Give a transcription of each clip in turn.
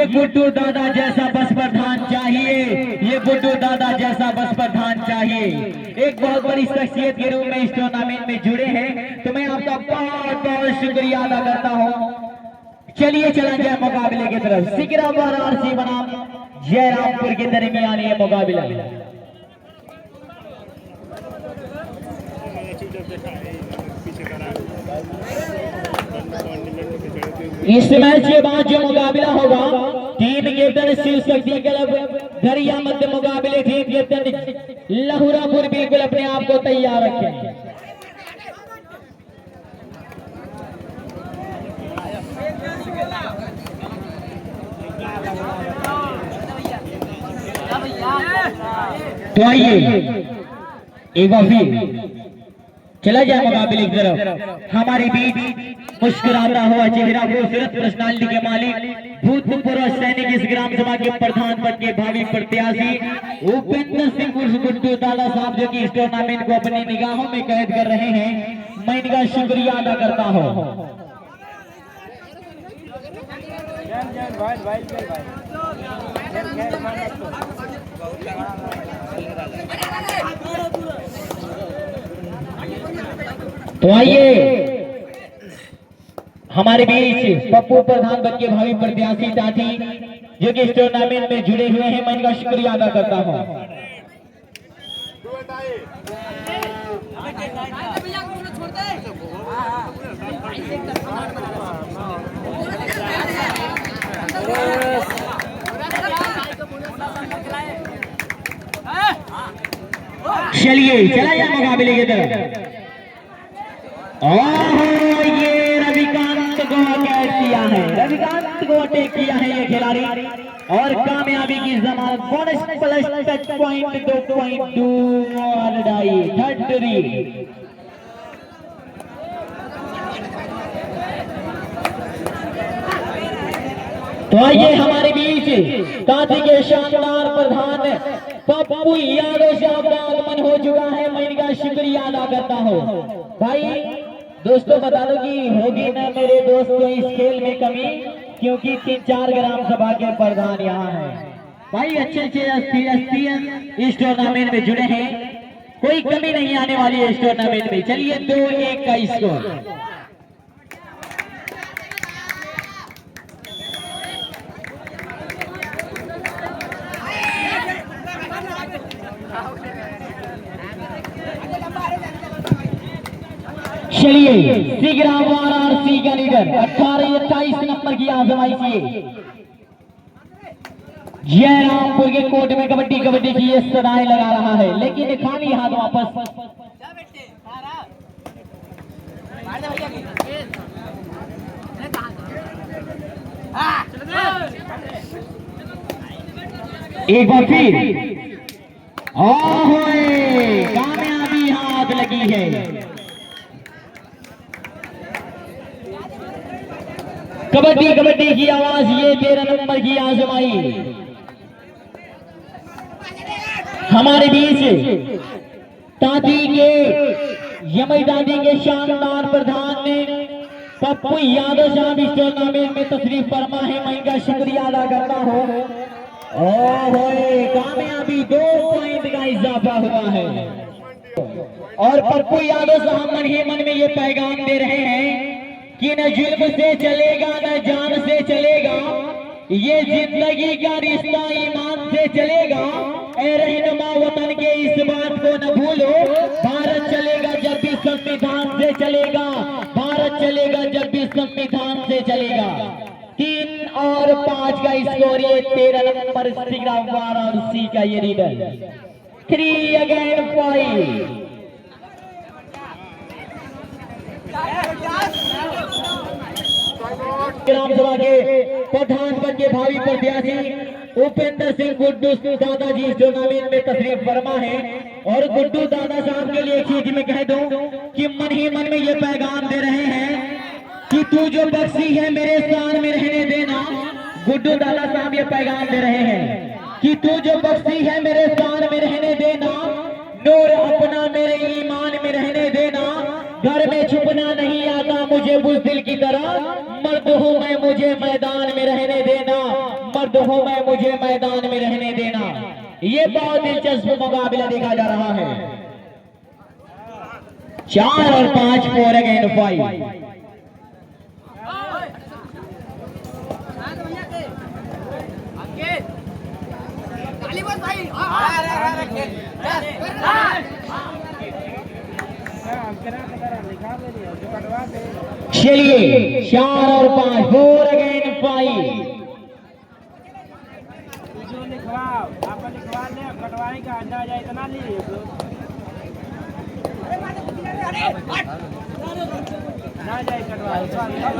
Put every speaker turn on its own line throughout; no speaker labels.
ये गुड्डू दादा जैसा बस प्रधान चाहिए, ये गुड्डू दादा जैसा बस प्रधान चाहिए। एक बहुत बड़ी शख्सियत के रूप में इस टूर्नामेंट में जुड़े हैं, तो मैं आपका बहुत बहुत शुक्रिया अदा करता हूँ। चलिए चला जाए मुकाबले की तरफ। सिकराबाद आरसी बनाम जयरामपुर के दरमियान ये मुकाबला। इस मैच के बाद जो मुकाबला होगा, team captain Shiv Shakti club दरिया मध्य मुकाबले, टीम कैप्टन लहुरापुर बिल्कुल अपने आप को तैयार रखें। तो आइए एक बार फिर चला जाए मुकाबले की तरफ। हमारे बीच मुस्कुराता हुआ चेहरा, खूबसूरत पर्सनालिटी के मालिक, भूतपूर्व सैनिक, इस ग्राम सभा के प्रधान पद के भावी प्रत्याशी उपेंद्र सिंह उर्फ गुड्डू दादा साहब, जो कि इस टूर्नामेंट को अपनी निगाहों में कैद कर रहे हैं, मैं इनका शुक्रिया अदा करता हूँ। तो आइए हमारे बीच पप्पू प्रधान पद के भावी प्रत्याशी टाटी, जो कि इस टूर्नामेंट में जुड़े हुए हैं, मैं इनका शुक्रिया अदा करता हूं। चलिए चला जाए मुकाबले की तरफ। ये रविकांत को अटैक किया है, रविकांत को अटैक किया है ये खिलाड़ी, और कामयाबी की जमानत। बोनस प्लस टच पॉइंट 2.2 और डाई 33। तो आइए हमारे बीच कांति के शानदार प्रधान पप्पू यादव साहब का आगमन हो चुका है, मैं इनका शुक्रिया अदा करता हूँ। भाई दोस्तों बता दो कि होगी ना मेरे दोस्तों इस खेल में कमी, क्योंकि 3-4 ग्राम सभा के प्रधान यहाँ हैं। भाई अच्छे इस टूर्नामेंट में जुड़े हैं, कोई कमी नहीं आने वाली है इस टूर्नामेंट में। चलिए 2-1 का स्कोर। चलिए सिकराबाद आरसी का लीडर 18-28 नंबर की आजमाइश जयरामपुर के कोर्ट में कबड्डी कबड्डी की ये सदाएं लगा रहा है, लेकिन खाली हाथ वापस। एक बार फिर कामयाबी हाथ लगी है। कबड्डी कबड्डी की आवाज, ये 13 नंबर की आजमाई। हमारे बीच ताती के यमई दादी के शानदार प्रधान ने पप्पू यादव साहब इस टूर्नामेंट में तशरीफ फरमा है, मैं इनका शुक्रिया अदा करता हूँ। कामयाबी 2 पॉइंट का इजाफा हुआ है, और पप्पू यादव साहब मन ही मन में ये पैगाम दे रहे हैं कि न जुल्म से चलेगा न जान से चलेगा, ये जिंदगी का रिश्ता ईमान से चलेगा। ए रहनुमा वतन के इस बात को न भूलो, भारत चलेगा जब भी संविधान से चलेगा, भारत चलेगा जब भी संविधान से चलेगा। 3 और 5 का स्कोर, ये 13 नंबर सिकराबाद और सी का ये लीडर। 3 अगेन 5। ग्राम सभा के प्रधान पद के भावी प्रत्याशी उपेंद्र सिंह गुड्डू दादा जी इस टूर्नामेंट में तशरीफ फरमा है, और गुड्डू दादा साहब के लिए एक चीज मैं कह दूं कि मन ही मन में ये पैगाम दे रहे हैं कि तू जो बख्शी है मेरे स्थान में रहने देना। गुड्डू दादा साहब ये पैगाम दे रहे हैं कि तू जो बख्शी है मेरे स्थान में रहने देना, नूर अपना मेरे ईमान में रहने देना, घर में छुपना नहीं आता मुझे बुज़दिल की तरह, मर्द हूँ मैं मुझे मैदान में रहने देना, मर्द हूं मैं, मुझे मैदान में रहने देना। ये बहुत दिलचस्प मुकाबला देखा जा रहा है। 4 और 5 4 अगेन 5। चलिए 4 और 5 4 अगेन 5।
का अंदाजा इतना नहीं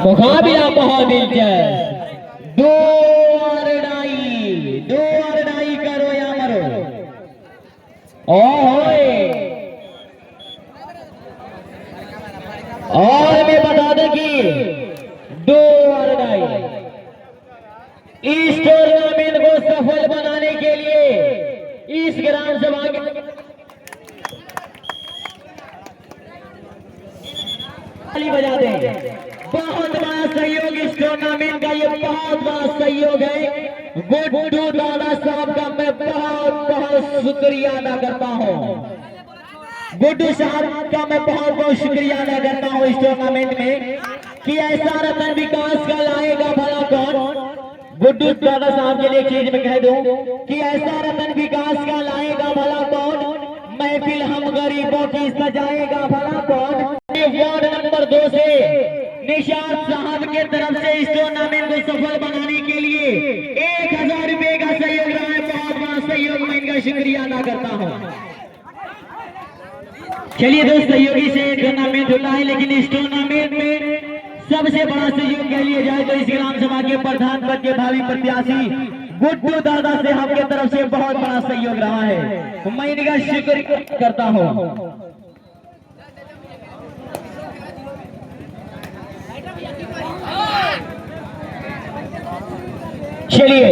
मुकाबला बहुत दिलचस्प। 2 और डाई करो या मरो। और मैं बता दूं कि 2 और डाई इस टूर्नामेंट को सफल बनाने के लिए इस ग्राम सभा के ताली बजा दें। बहुत बड़ा सहयोग इस टूर्नामेंट का, ये बहुत बड़ा सहयोग है। गुड्डू दादा साहब का मैं बहुत बहुत शुक्रिया अदा करता हूँ। गुड्डू साहब का मैं बहुत बहुत शुक्रिया अदा करता हूँ इस टूर्नामेंट में कि ऐसा रतन विकास का लाएगा भला कौन। गुड्डू दादा साहब के लिए एक चीज मैं कह दूं कि ऐसा रतन विकास का लाएगा भला कौन, महफिल हम गरीबों की सजाएगा भला कौन। वार्ड नंबर 2 से निशाद साहब के तरफ से इस टूर्नामेंट को सफल बनाने के लिए 1000 रुपए का सहयोग रहा है। बहुत बड़ा सहयोग, मैं इनका शुक्रिया अदा करता हूँ। चलिए दोस्त, सहयोगी से टूर्नामेंट होता है, लेकिन इस टूर्नामेंट में सबसे बड़ा सहयोग कह लिया जाए तो इस ग्राम सभा के प्रधान पद के भावी प्रत्याशी गुड्डू दादा से आपके तरफ से बहुत बड़ा सहयोग रहा है। मैं इनका शुक्र करता हूँ। चलिए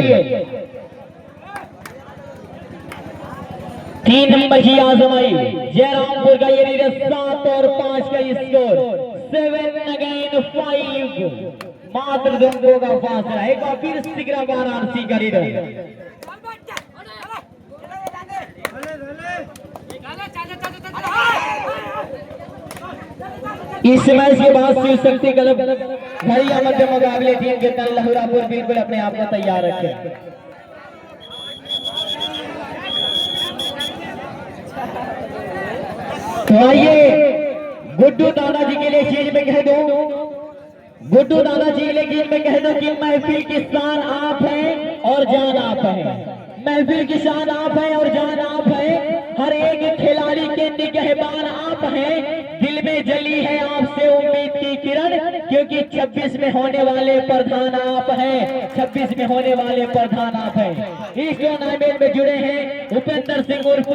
3 नंबर की आजमाई जयरामपुर का ये रीडर 7 और 5 का स्कोर 7 अगेन 5। मात्र दोनों का फासला। एक बार फिर सिगरा वाराणसी का रीडर। इस मैच के बाद शिव शक्ति क्लब घड़िया मध्य मुकाबले टीम के तल लहुरापुर बिल्कुल अपने आप को तैयार रखें। तो आइए गुड्डू दादाजी के लिए चीज में कह दूं, गुड्डू दादाजी के लिए मैं कह दूं कि महफिल की शान आप हैं और जान आप हैं। महफिल की शान आप हैं और जान आप हैं। हर एक खिलाड़ी के निगहबान आप हैं। दिल में जली है आपसे उम्मीद की किरण, क्योंकि 26 में होने वाले प्रधान आप हैं। 26 में होने वाले प्रधान आप हैं। इस टूर्नामेंट में जुड़े हैं उपेंद्र सिंह उर्फ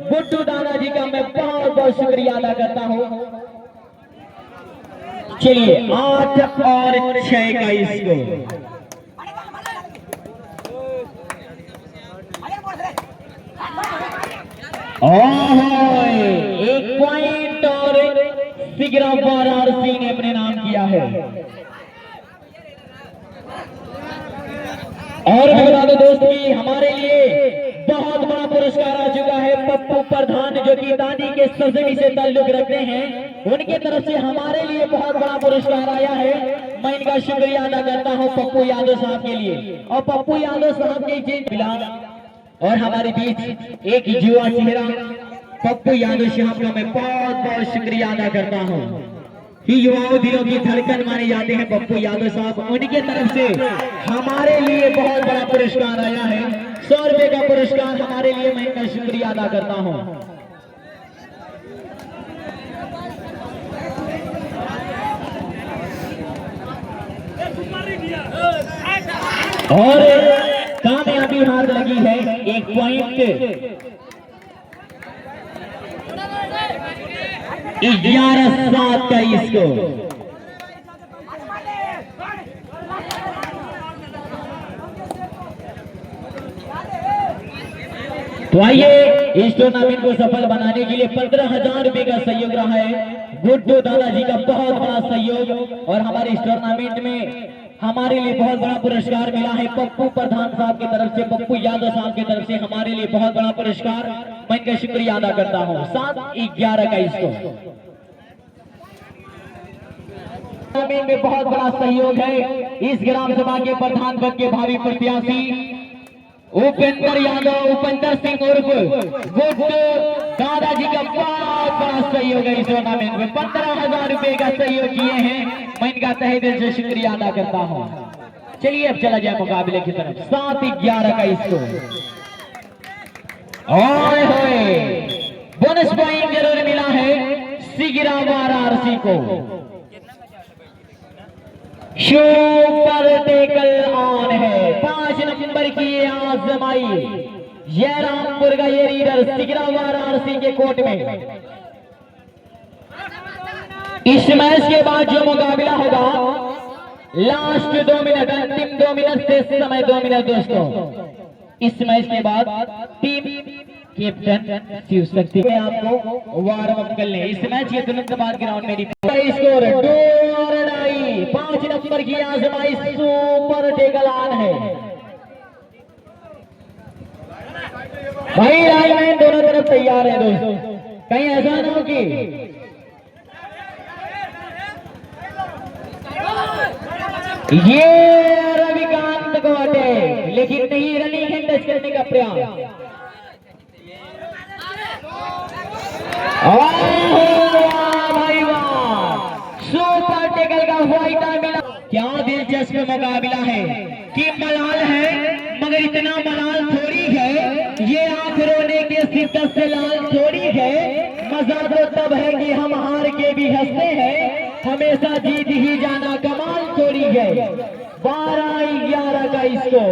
गुड्डू दादाजी का मैं बहुत बहुत शुक्रिया अदा करता हूँ। चलिए 8 और 6 का स्कोर। एक पॉइंट और सिगरा वाराणसी ने अपने नाम किया है। और मैं बता दूं दोस्त कि हमारे लिए बहुत बड़ा पुरस्कार आ चुका है। पप्पू प्रधान जो कि दादी के सरजमी से ताल्लुक रखते हैं, उनके तरफ से हमारे लिए बहुत बड़ा पुरस्कार आया है। मैं इनका शुक्रिया अदा करता हूं पप्पू यादव साहब के लिए। और पप्पू यादव साहब की चीज मिला और हमारे बीच एक युवा चेहरा पप्पू यादव साहब का मैं बहुत बहुत शुक्रिया अदा करता हूं। युवाओं दिलों की धड़कन माने जाते हैं पप्पू यादव साहब, उनके तरफ से हमारे लिए बहुत बड़ा पुरस्कार आया है। 100 रुपए का पुरस्कार हमारे लिए, मैं इनका शुक्रिया अदा करता हूं। और कामयाबी हाथ लगी है 1 पॉइंट 11-7 का स्कोर। तो आइए इस टूर्नामेंट को सफल बनाने के लिए 15,000 रुपए का सहयोग रहा है गुड्डू दादाजी का बहुत बड़ा सहयोग और हमारे इस टूर्नामेंट में हमारे लिए बहुत बड़ा पुरस्कार मिला है पप्पू प्रधान साहब की तरफ से, पप्पू यादव साहब की तरफ से हमारे लिए बहुत बड़ा पुरस्कार, मैं इनका शुक्रिया अदा करता हूँ। 7-11 का इसको में बहुत बड़ा सहयोग है। इस ग्राम सभा के प्रधान पद के भावी प्रत्याशी उपेंद्र यादव, उपेंद्र सिंह उर्फ गुड्डू दादाजी का बहुत बड़ा सहयोग है। इस टूर्नामेंट में 15,000 रुपए का सहयोग किए हैं, मैं इनका तहे दिल से शुक्रिया अदा करता हूं। चलिए अब चला जाए मुकाबले की तरफ। 7-11 का इसको ओए होए बोनस पॉइंट जरूर मिला है सिगिरा वाराणसी को। सुपर टेकल ऑन है, 5 नंबर की ये आजमाई जयरामपुर का ये रीडर सिगरा वाराणसी के कोर्ट में। इस मैच के बाद जो मुकाबला होगा लास्ट 2 मिनट, अंतिम 2 मिनट से समय 2 मिनट दोस्तों। इस मैच के बाद टीम कैप्टन शिव शक्ति में आपको वार्म अप कर ले। इस मैच के तुरंत बाद ग्राउंड में स्कोर 2-2, 5 नंबर की आजमाई सुपर टेकल ऑन है। भाई लाइन दोनों तरफ तैयार है दोस्तों, कहीं ऐसा ना हो कि ये रविकांत को अटैक, लेकिन नहीं रनिंग है टच करने का प्रयास। भाई वाह, सुपर टेकल का फाइटर मिला। क्या दिलचस्प मुकाबला है कि मलाल है मगर इतना मलाल थोड़ी है, ये आंख रोने के शिद्दत से लाल थोड़ी है। मजा तो तब है कि हम हार के भी हंसते हैं, हमेशा जीत ही जाना कमाल थोड़ी है। 12-11 का इसको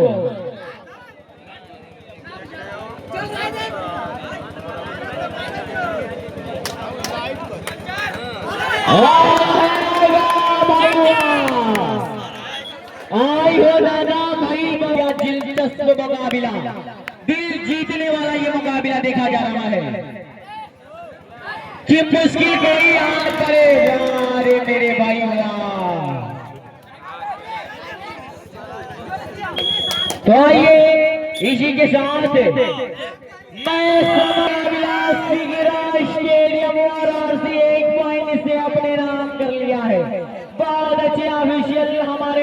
आई हो दादा भाई, क्या दिलचस्प मुकाबला, दिल जीतने वाला ये मुकाबला देखा जा रहा है कि मुश्किल कोई याद करे यार मेरे भाई। तो आइए इसी के साथ मैं स्टेडियम वाराणसी 1 पॉइंट से अपने नाम कर लिया है। बहुत अच्छे ऑफिशियल हमारे